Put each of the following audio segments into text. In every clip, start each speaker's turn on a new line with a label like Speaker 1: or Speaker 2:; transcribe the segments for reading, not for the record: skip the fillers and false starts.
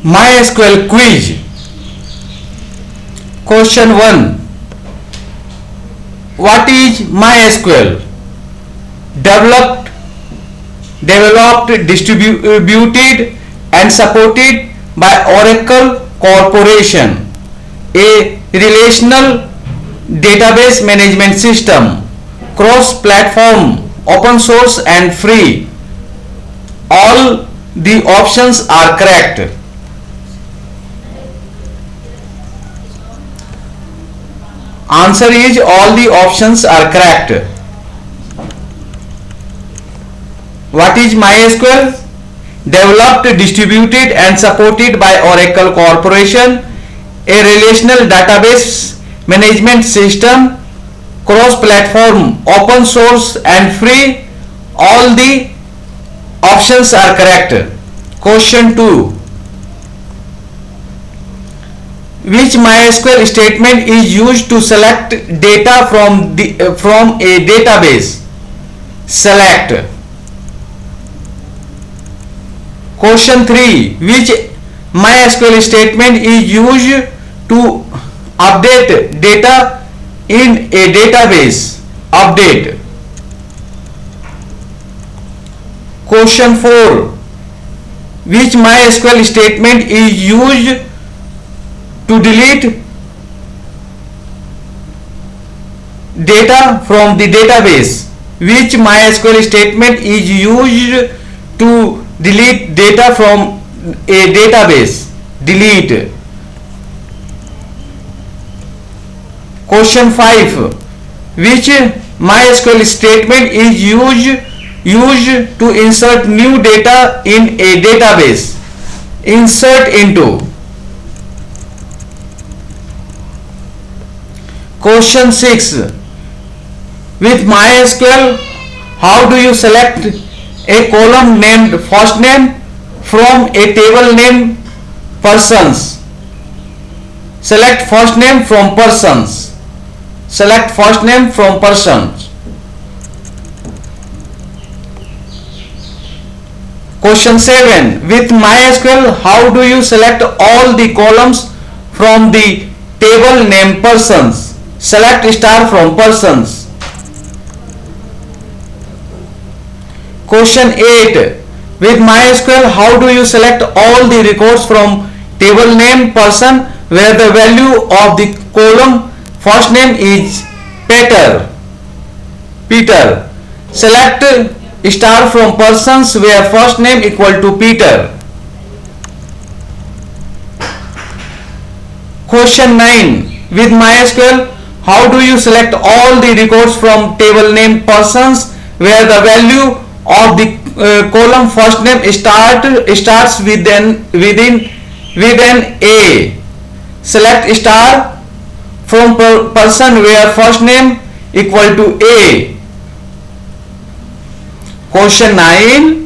Speaker 1: MySQL quiz. Question 1. What is MySQL? Developed, distributed and supported by Oracle Corporation, a relational database management system, cross-platform, open source and free. All the options are correct. Answer is all the options are correct. What is MySQL? Developed, distributed and supported by Oracle Corporation, a relational database management system, cross-platform, open source and free. All the options are correct. Question 2. Which MySQL statement is used to select data from a database? Select. Question 3. Which MySQL statement is used to update data in a database? Update. Question 4. Which MySQL statement is used to delete data from the database? Which MySQL statement is used to delete data from a database? Delete. Question 5. Which MySQL statement is used to insert new data in a database? Insert into. Question 6. With MySQL, how do you select a column named first name from a table named persons? Select first name from persons. Select first name from persons. Question 7. With MySQL, how do you select all the columns from the table named persons? Select star from persons. Question 8. With MySQL, how do you select all the records from table name person where the value of the column first name is Peter? Select star from persons where first name equal to Peter. Question 9. With MySQL, how do you select all the records from table name persons where the value of the column first name starts with an A? Select star from person where first name equal to A. Question 9.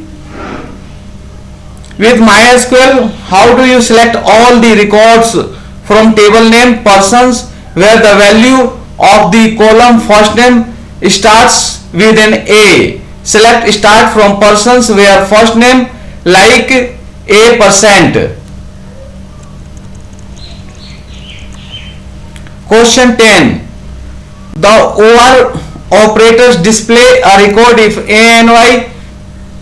Speaker 1: With MySQL, how do you select all the records from table name persons where the value of the column first name starts with an A? Select start from persons where first name like A%. Question 10. The OR operators display a record if A and Y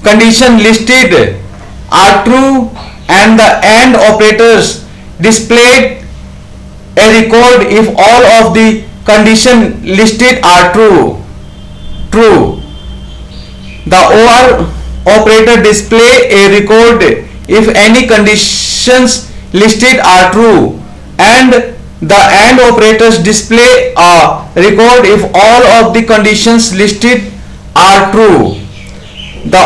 Speaker 1: condition listed are true, and the AND operators displayed a record if all of the conditions listed are true. The OR operator display a record if any conditions listed are true, and the AND operators display a record if all of the conditions listed are true. The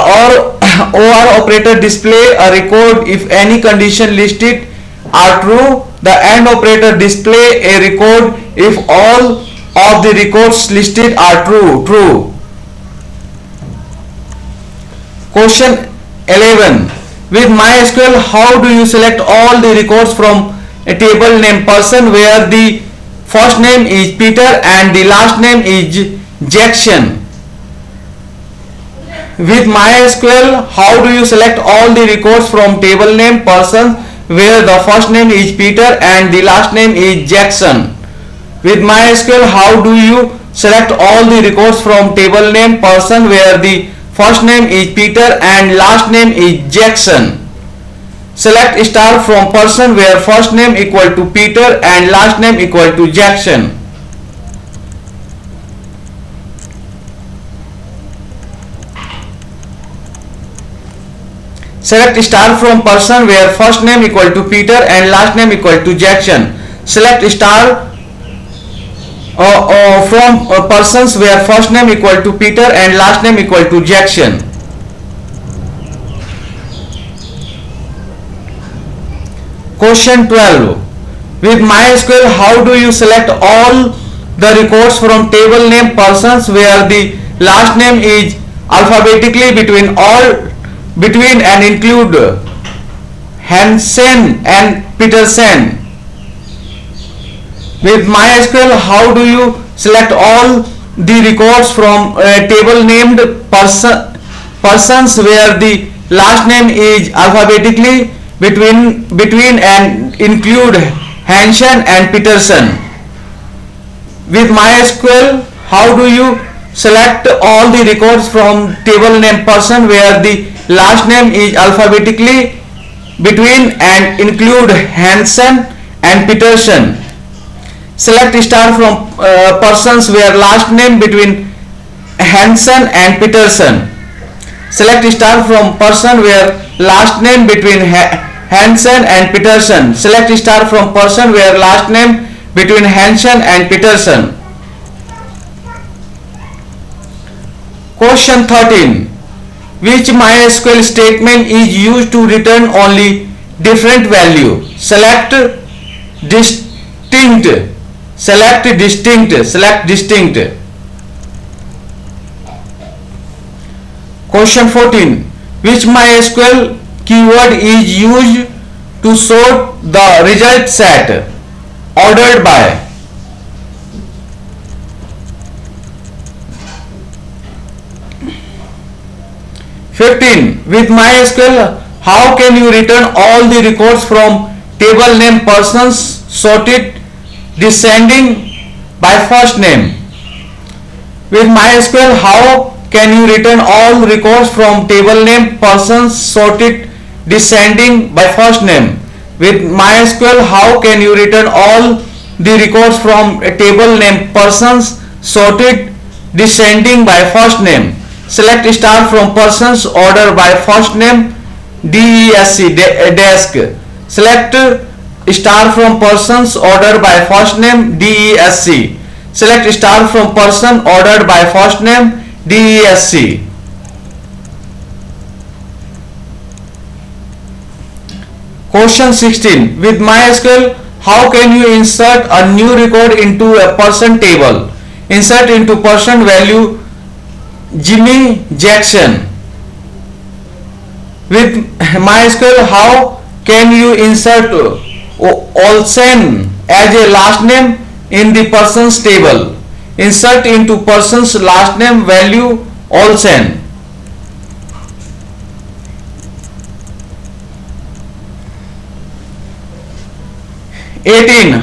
Speaker 1: OR operator display a record if any condition listed are true. The AND operator display a record if all of the records listed are true. Question 11. With MySQL, how do you select all the records from a table named person where the first name is Peter and the last name is Jackson? With MySQL, how do you select all the records from table name person where the first name is Peter and the last name is Jackson. With MySQL, how do you select all the records from table name person where the first name is Peter and last name is Jackson? Select star from person where first name equal to Peter and last name equal to Jackson. Select star from person where first name equal to Peter and last name equal to Jackson. Select star from persons where first name equal to Peter and last name equal to Jackson. Question 12. With MySQL, how do you select all the records from table name persons where the last name is alphabetically between and include Hansen and Peterson? With MySQL, how do you select all the records from table named persons where the last name is alphabetically between and include Hansen and Peterson? With MySQL, how do you select all the records from table name person where the last name is alphabetically between and include Hansen and Peterson? Select star from persons where last name between Hansen and Peterson. Select star from person where last name between Hansen and Peterson. Select star from person where last name between Hansen and Peterson. Question 13. Which MySQL statement is used to return only different value? Select distinct. Select distinct. Select distinct. Question 14. Which MySQL keyword is used to sort the result set? Ordered by. With MySQL, how can you return all the records from table name persons sorted descending by first name? With MySQL, how can you return all records from table name persons sorted descending by first name? With MySQL, how can you return all the records from table name persons sorted descending by first name? Select star from persons order by first name DESC desk. Select star from persons ordered by first name DESC. Select star from person ordered by first name DESC. Question 16. With MySQL, how can you insert a new record into a person table? Insert into person value Jimmy Jackson. With MySQL, how can you insert Olsen as a last name in the persons table? Insert into person's last name value Olsen.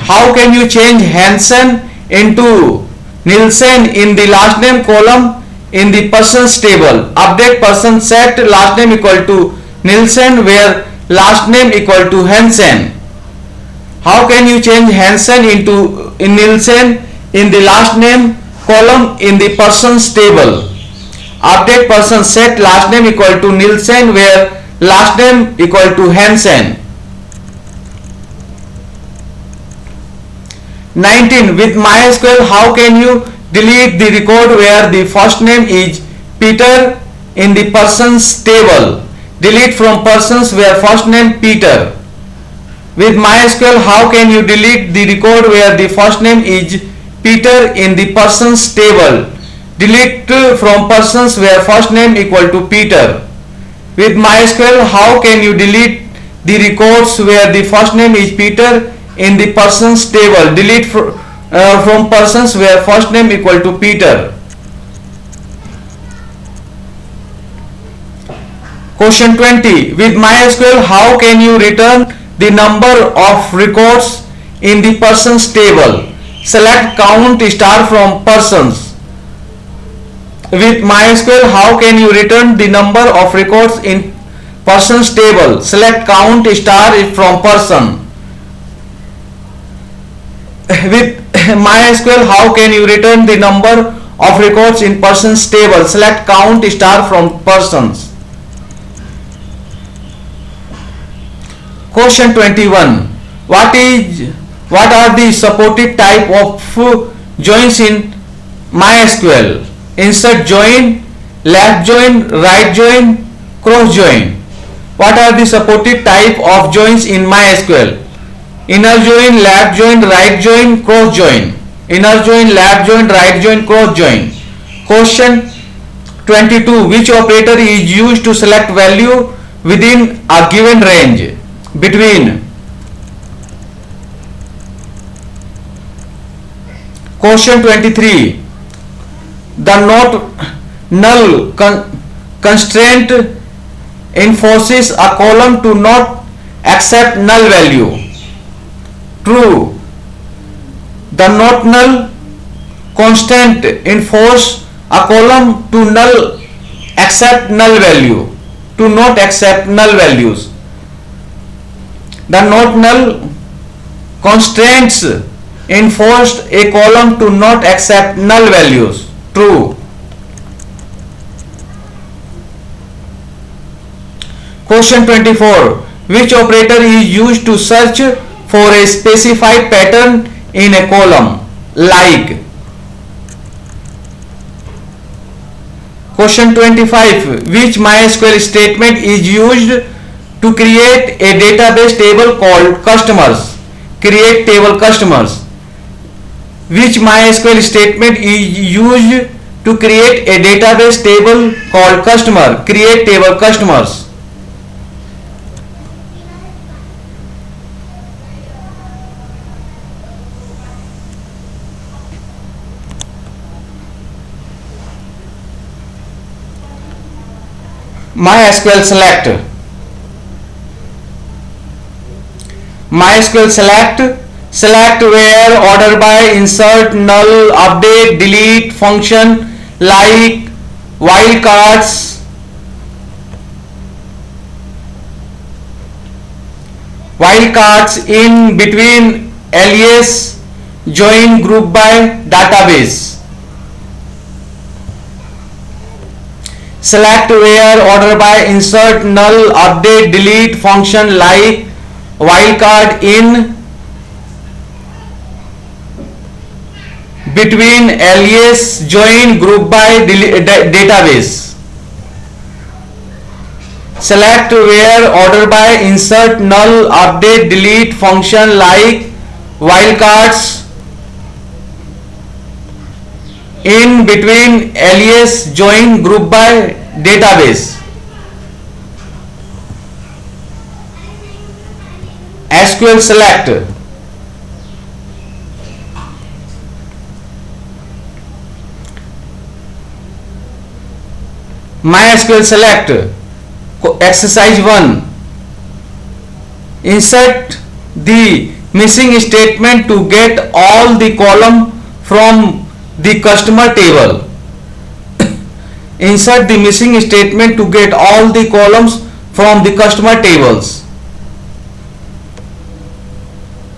Speaker 1: How can you change Hansen into Nielsen in the last name column in the persons table? Update person set last name equal to Nielsen where last name equal to Hansen. How can you change Hansen into Nielsen in the last name column in the persons table? Update person set last name equal to Nielsen where last name equal to Hansen. 19. With MySQL, how can you delete the record where the first name is Peter in the persons table? Delete from persons where first name Peter. With MySQL, how can you delete the record where the first name is Peter in the persons table? Delete from persons where first name equal to Peter. With MySQL, how can you delete the records where the first name is Peter in the persons table? Delete from persons where first name equal to Peter. Question 20. With MySQL, how can you return the number of records in the persons table. Select count star from persons. With MySQL, how can you return the number of records in persons table? Select count star from person. With MySQL, how can you return the number of records in persons table? Select count star from persons. Question 21. What are the supported type of joins in MySQL? Insert join, left join, right join, cross join. What are the supported type of joins in MySQL? Inner join, left join, right join, cross join. Inner join, left join, right join, cross join. Question 22. Which operator is used to select value within a given range between? Question 23. The not null constraint enforces a column to not accept null value. True. The not null constraint enforce a column to null accept null value. To not accept null values. The not null constraints enforced a column to not accept null values. True. Question 24. Which operator is used to search for a specified pattern in a column? Like. Question 25. Which MySQL statement is used to create a database table called customers? Create table customers. Which MySQL statement is used to create a database table called customer? Create table customers. MySQL select. MySQL select where, order by, insert, null, update, delete function like wildcards, in between, alias, join, group by, database. Select where, order by, insert, null, update, delete function like wildcard, in between, alias, join, group by, database. Select where, order by, insert, null, update, delete function like wildcards, in between, alias, join, group by, database. SQL select. MySQL select. Exercise 1. Insert the missing statement to get all the column from the customer table. Insert the missing statement to get all the columns from the customer tables.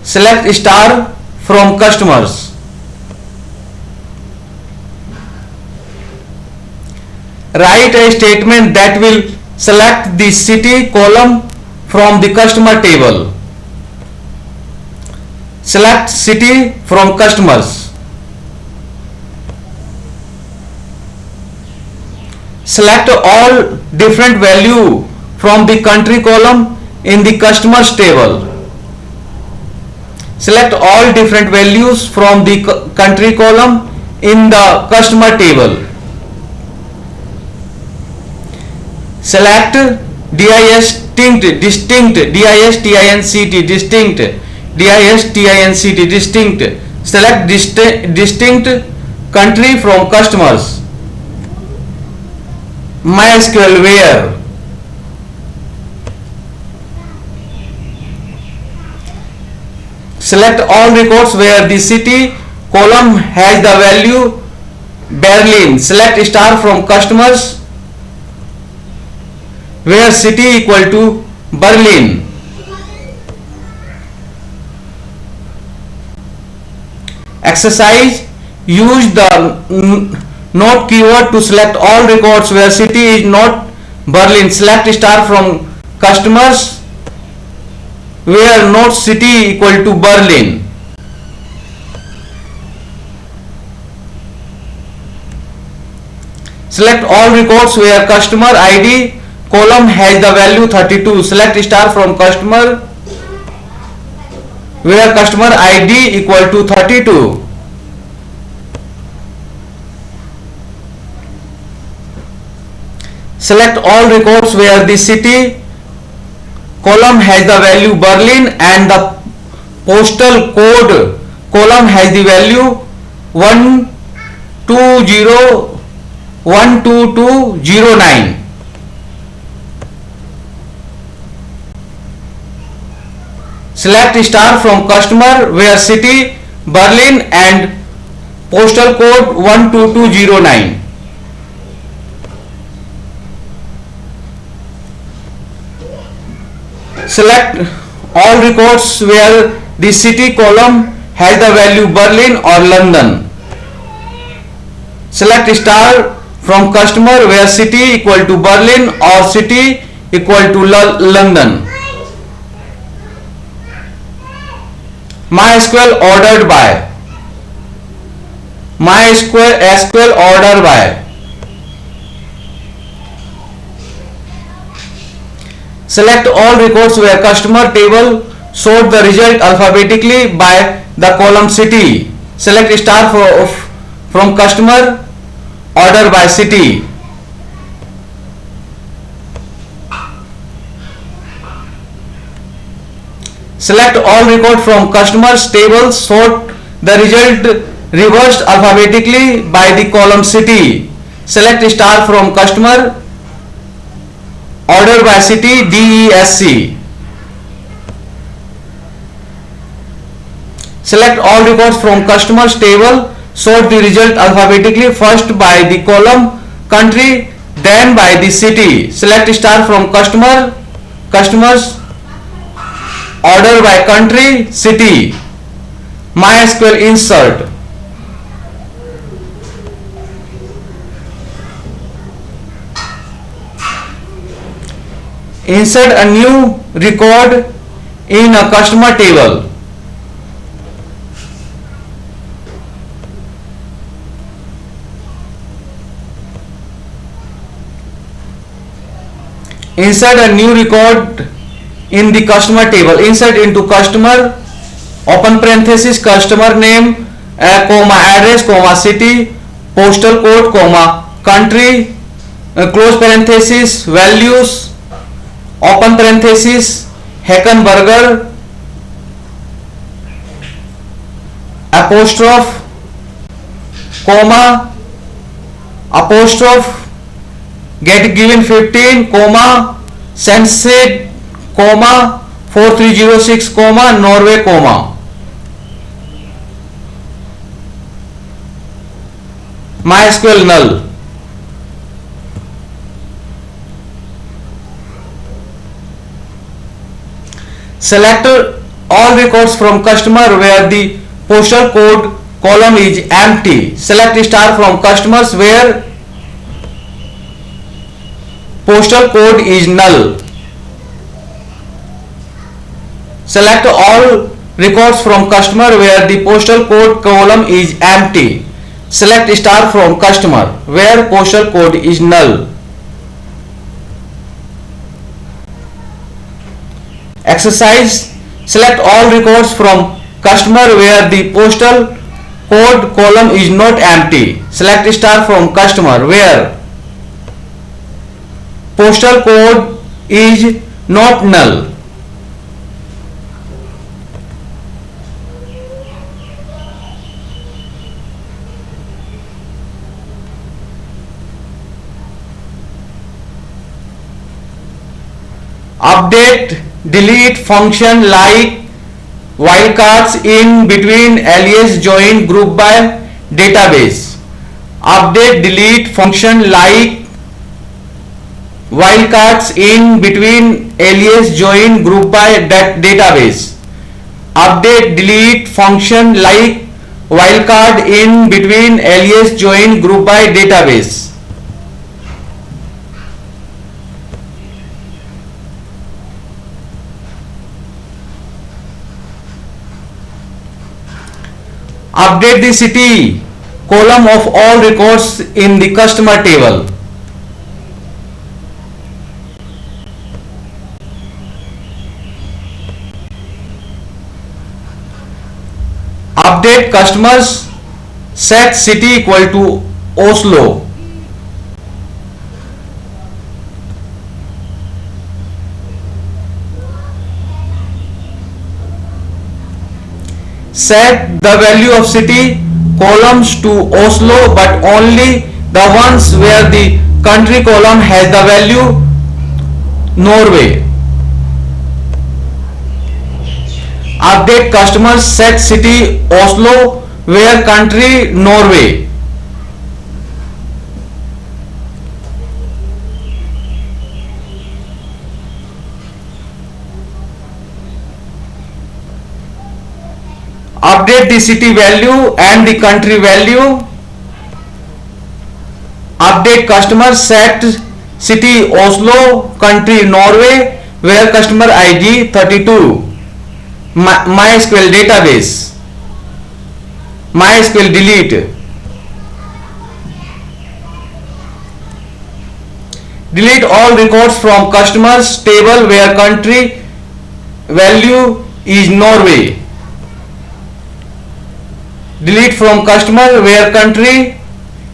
Speaker 1: Select star from customers. Write a statement that will select the city column from the customer table. Select city from customers. Select all different value from the country column in the customers table. Select all different values from the country column in the customer table. Select distinct, distinct. Select distinct country from customers. MySQL where. Select all records where the city column has the value Berlin. Select star from customers where city equal to Berlin. Exercise: use the not keyword to select all records where city is not Berlin. Select star from customers where not city equal to Berlin. Select all records where customer ID column has the value 32. Select star from customer where customer ID equal to 32. Select all records where the city column has the value Berlin and the postal code column has the value 12209. Select star from customer where city Berlin and postal code 12209. Select all records where the city column has the value Berlin or London. Select star from customer where city equal to Berlin or city equal to London. MySQL ordered by. MySQL order by. Select all records where customer table sort the result alphabetically by the column city. Select star from customer order by city. Select all record from customers table, sort the result reversed alphabetically by the column city. Select star from customer order by city DESC. Select all records from customers table, sort the result alphabetically first by the column country then by the city. Select star from customers order by country city. MySQL insert. Insert a new record in a customer table. Insert a new record in the customer table. Insert into customer, open parenthesis, customer name, comma address, comma city, postal code, comma country, close parenthesis, values, open parenthesis, Heckenberger, apostrophe, comma, apostrophe, get given 15, comma, Sensid, comma, 4306, comma, Norway, comma. MySQL null. Select all records from customer where the postal code column is empty. Select star from customers where postal code is null. Select all records from customer where the postal code column is empty. Select star from customer where postal code is null. Exercise: select all records from customer where the postal code column is not empty. Select star from customer where postal code is not null. Update delete function like wildcards in between alias join group by database. Update delete function like wildcards in between alias join group by database. Update delete function like wildcard in between alias join group by database. Update the city column of all records in the customer table. Update customers set city equal to Oslo. Set the value of city columns to Oslo, but only the ones where the country column has the value Norway. Update customers set city Oslo where country Norway. Update the city value and the country value. Update customer set city Oslo, country Norway where customer ID 32. MySQL database. MySQL delete. Delete all records from customers table where country value is Norway. Delete from customer where country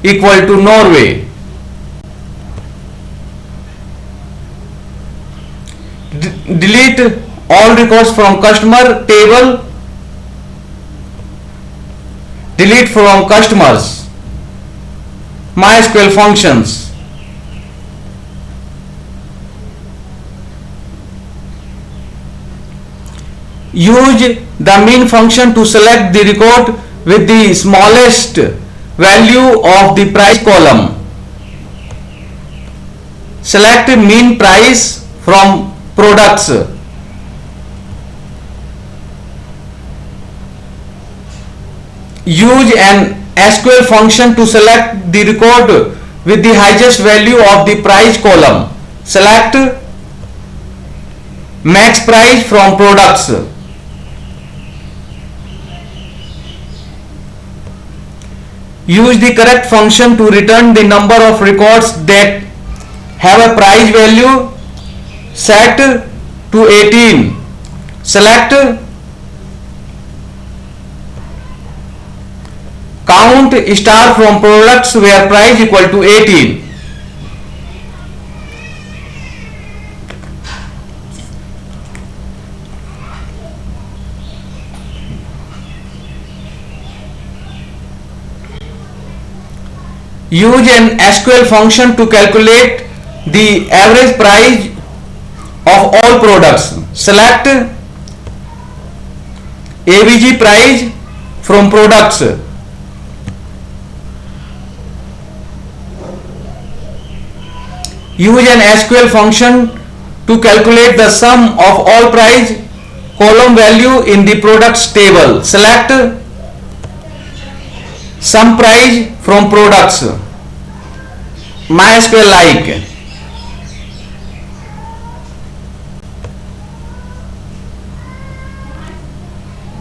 Speaker 1: equal to Norway. Delete all records from customer table. Delete from customers. MySQL functions. Use the min function to select the record with the smallest value of the price column. Select min price from products. Use an SQL function to select the record with the highest value of the price column. Select max price from products. Use the correct function to return the number of records that have a price value set to 18. Select count star from products where price equal to 18. Use an SQL function to calculate the average price of all products. Select AVG price from products. Use an SQL function to calculate the sum of all price column value in the products table. Select sum price from products. MySQL like.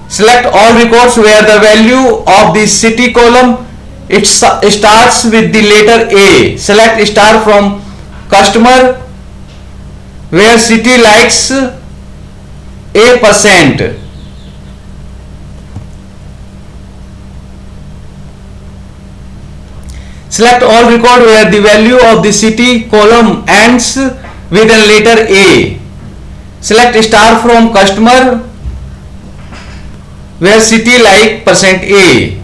Speaker 1: Select all records where the value of the city column it starts with the letter A. Select star from customer where city likes A%. Select all record where the value of the city column ends with a letter A. Select star from customer where city like %A.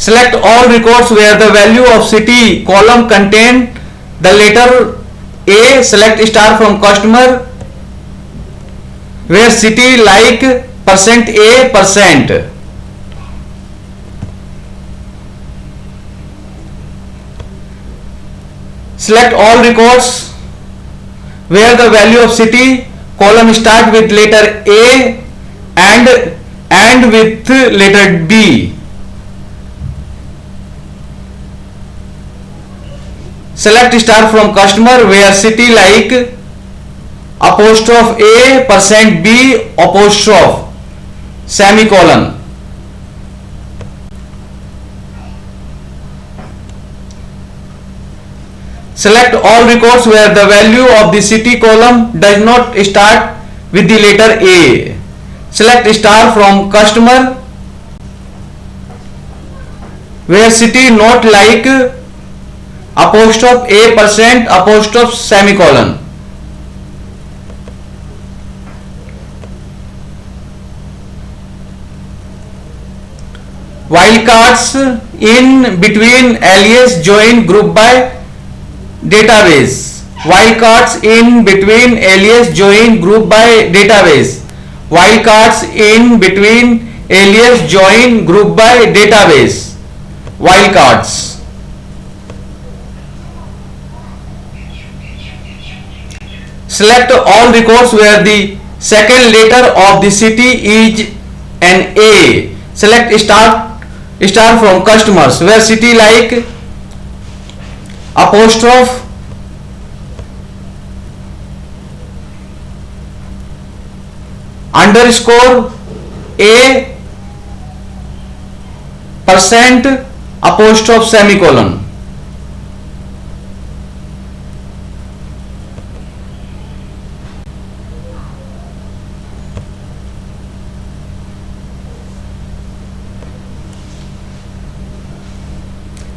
Speaker 1: Select all records where the value of city column contain the letter A. Select star from customer where city like %A %. Select all records where the value of city column start with letter A and with letter B. Select star from customer where city like apostrophe A %B apostrophe semicolon. Select all records where the value of the city column does not start with the letter A. Select star from customer where city not like apostrophe A % apostrophe semicolon. Wildcards in between alias join group by database. Wildcards in between alias join group by database. Wildcards in between alias join group by database. Wildcards. Select all records where the second letter of the city is an A. Select star from customers where city like apostrophe underscore A % apostrophe semicolon.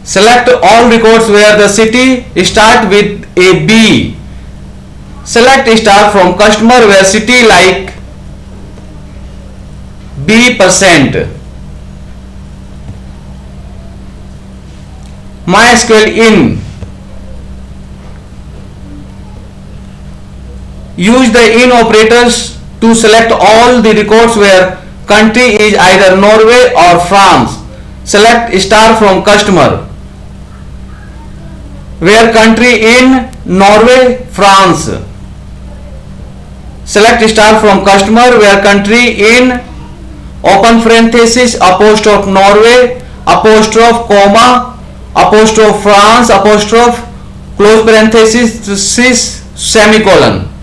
Speaker 1: Select all records where the city start with a B. Select star from customer where city like B %. MySQL in. Use the in operators to select all the records where country is either Norway or France. Select star from customer where country in Norway, France. Select star from customer where country in open parenthesis apostrophe Norway apostrophe comma apostrophe France apostrophe close parenthesis semicolon.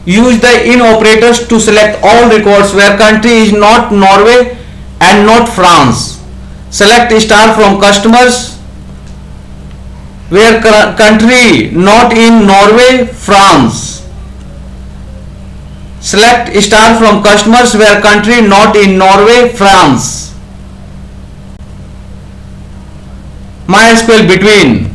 Speaker 1: Use the in operators to select all records where country is not Norway and not France. Select star from customers where country not in Norway, France. Select star from customers where country not in Norway, France. MySQL between.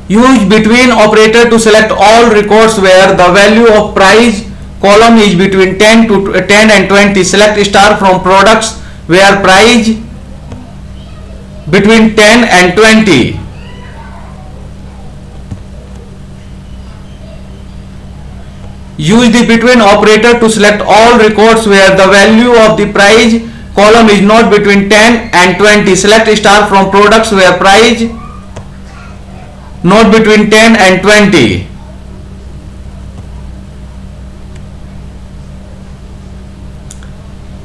Speaker 1: Use between operator to select all records where the value of price column is between 10 and 20. Select star from products where price between 10 and 20. Use the between operator to select all records where the value of the price column is not between 10 and 20. Select star from products where price not between 10 and 20.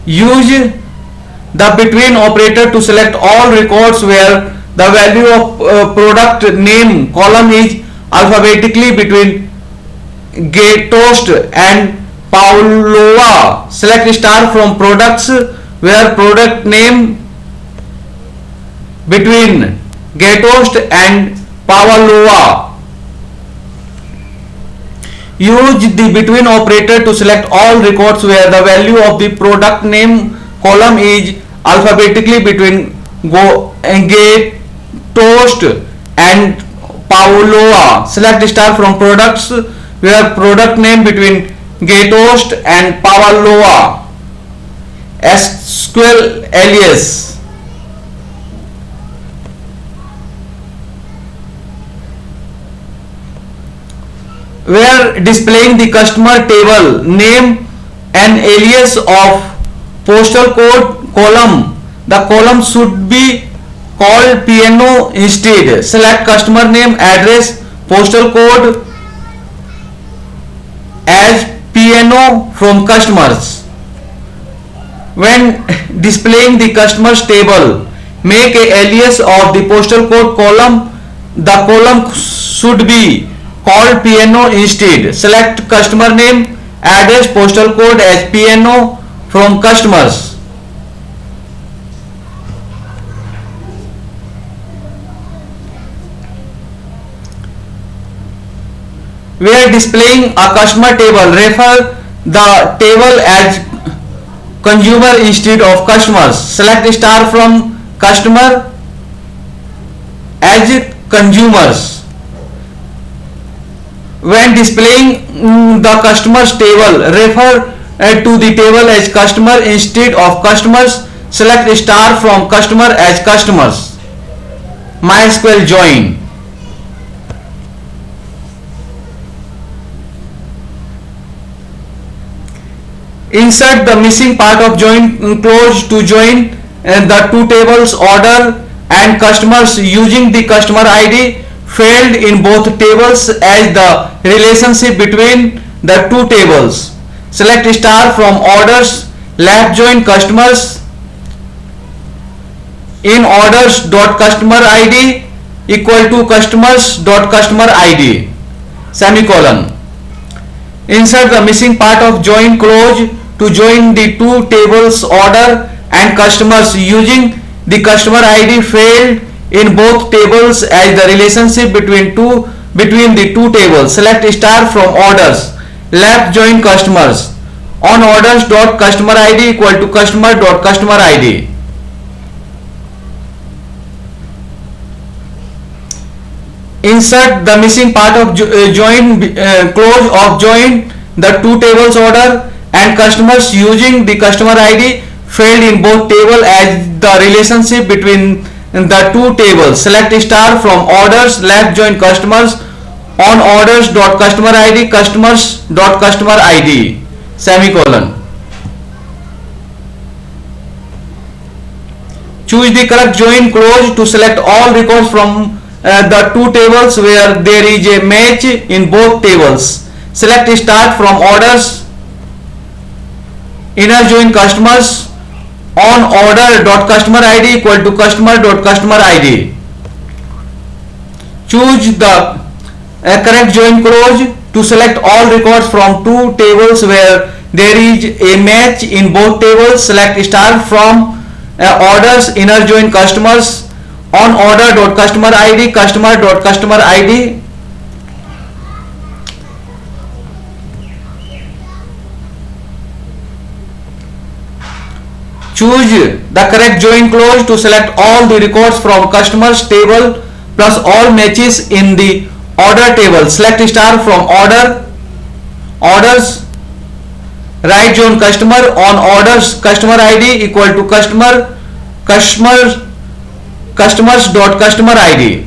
Speaker 1: Use the between operator to select all records where the value of product name column is alphabetically between Toast and Pavlova. Select star from products where product name between Toast and Pavlova. Use the between operator to select all records where the value of the product name column is alphabetically between Toast and Pavlova. Select star from products where product name between Gatoast and Pavlova. SQL alias. Where displaying the customer table name an alias of postal code column, the column should be called PNO instead. Select customer name, address, postal code as PNO from customers. When displaying the customers table, make a alias of the postal code column. The column should be called PNO instead. Select customer name, address, postal code as PNO from customers. Where displaying a customer table, refer the table as consumer instead of customers. Select star from customer as consumers. When displaying the customers table, refer to the table as customer instead of customers. Select star from customer as customers. MySQL join. Insert the missing part of join clause to join the two tables order and customers using the customer ID field in both tables as the relationship between the two tables. Select star from orders, left join customers in orders dot customer ID equal to customers dot customer ID semicolon. Insert the missing part of join clause to join the two tables order and customers using the customer ID field in both tables as the relationship between the two tables. Select star from orders, left join customers on orders dot customer ID equal to customer dot customer ID. Insert the missing part of join clause of join the two tables order and customers using the customer ID field in both table as the relationship between the two tables. Select star from orders, left join customers on orders dot customer ID customers dot customer ID semicolon. Choose the correct join clause to select all records from the two tables where there is a match in both tables. Select start from orders, inner join customers on order dot customer ID equal to customer dot customer ID. Choose the correct join clause to select all records from two tables where there is a match in both tables. Select star from orders, inner join customers on order dot customer ID customer dot customer ID. Choose the correct join clause to select all the records from customers table plus all matches in the order table. Select star from orders, right join customer on orders customer ID equal to customers dot customer ID.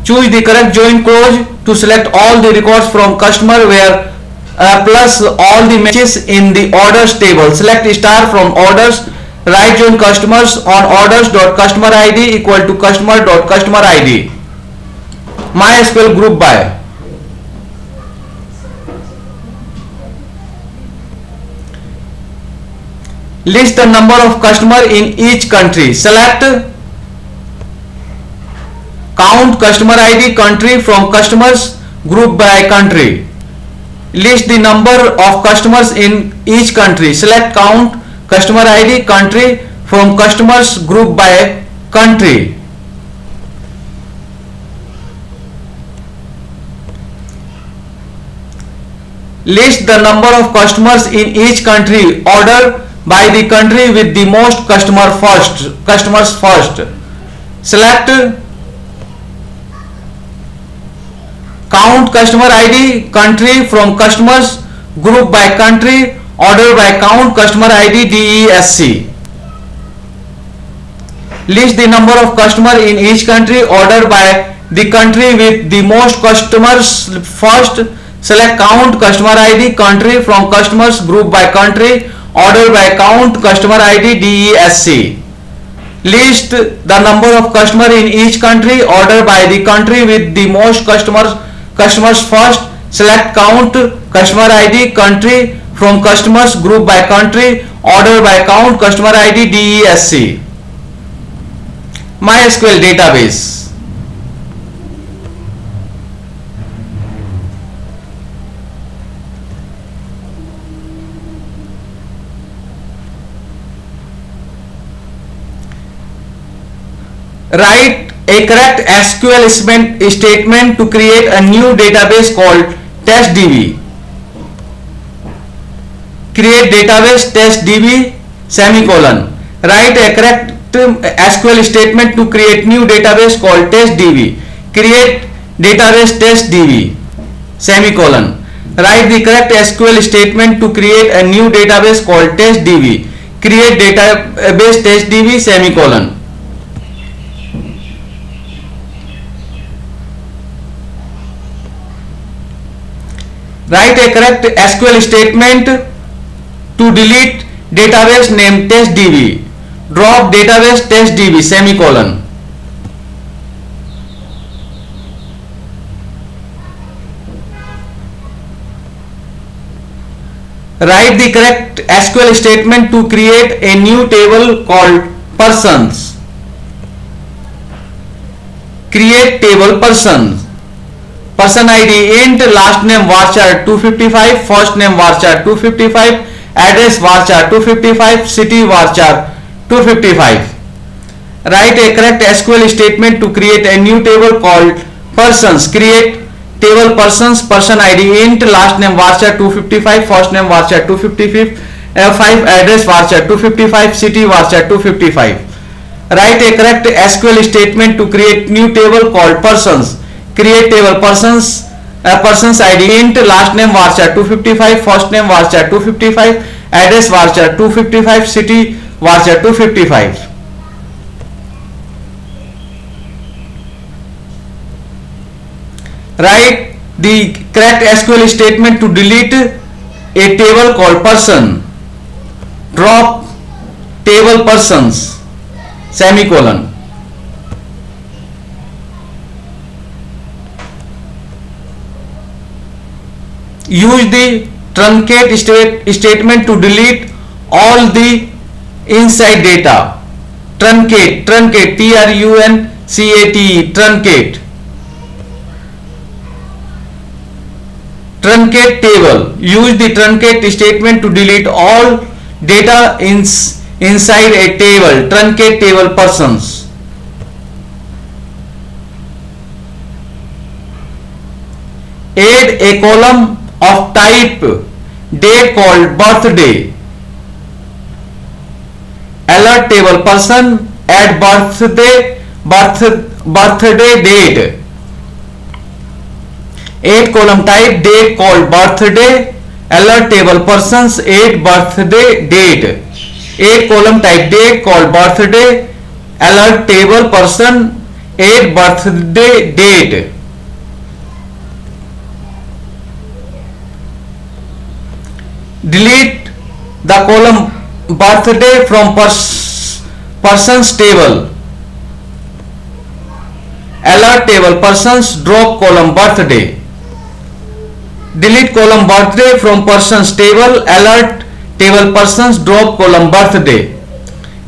Speaker 1: Choose the correct join clause to select all the records from customer where plus all the matches in the orders table. Select star from orders, right join customers on orders dot customer ID equal to customer dot customer ID. MySQL group by. List the number of customers in each country. Select count customer ID country from customers group by country. List the number of customers in each country. Select count customer ID country from customers group by country. List the number of customers in each country. Order by the country with the most customers first. Select count customer id, country from customers, group by country, order by count customer id, DESC. List the number of customer in each country, order by the country with the most customers first. Select count customer id, country from customers, group by country, order by count customer id, DESC. List the number of customer in each country, order by the country with the most customers first. Select count customer id, country from customers, group by country, order by count customer id, DESC. MySQL database. Write a correct SQL statement to create a new database called testdb. Create database testdb semicolon. Write a correct SQL statement to create new database called testdb. Create database testdb semicolon. Write the correct SQL statement to create a new database called testdb. Create database testdb semicolon. Write a correct SQL statement to delete database name testdb. Drop database testdb semicolon. Write the correct SQL statement to create a new table called persons. Create table persons. Person id int, last name varchar 255, first name varchar 255, address varchar 255, city varchar 255. Write a correct SQL statement to create a new table called persons. Create table persons. Person id int, last name varchar 255, first name varchar 255, address varchar 255, city varchar 255. Write a correct SQL statement to create new table called persons. Create table persons. Persons id int, last name varchar 255, first name varchar 255, address varchar 255, city varchar 255. Write the correct SQL statement to delete a table called person. Drop table persons semicolon. Use the truncate statement to delete all the inside data. Truncate, truncate, truncate. Truncate table. Use the truncate statement to delete all data inside a table. Truncate table persons. Add a column of type date called birthday. Alert table person, add birthday date. Add column type date called birthday. Alert table persons, add birthday date. Add column type date called birthday. Alert table person, add birthday date. Delete the column birthday from persons table. Alert table persons, drop column birthday. Delete column birthday from persons table. Alert table persons, drop column birthday.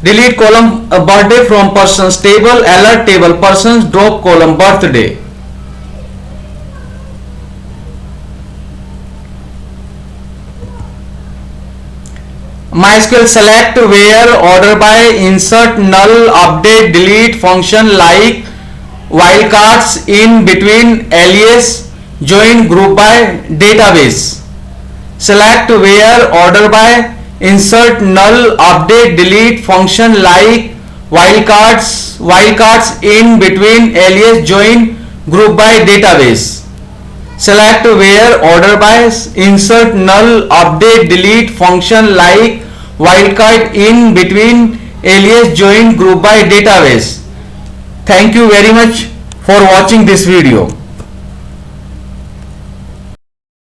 Speaker 1: Delete column birthday from persons table. Alert table persons, drop column birthday. MySQL select, where, order by, insert, null, update, delete function like wildcards, in between, alias, join, group by, database. Select, where, order by, insert, null, update, delete function like wildcards, in between, alias, join, group by, database. select where, order by, insert null, update, delete function like wildcard, in between, alias, join, group by, database. Thank you very much for watching this video.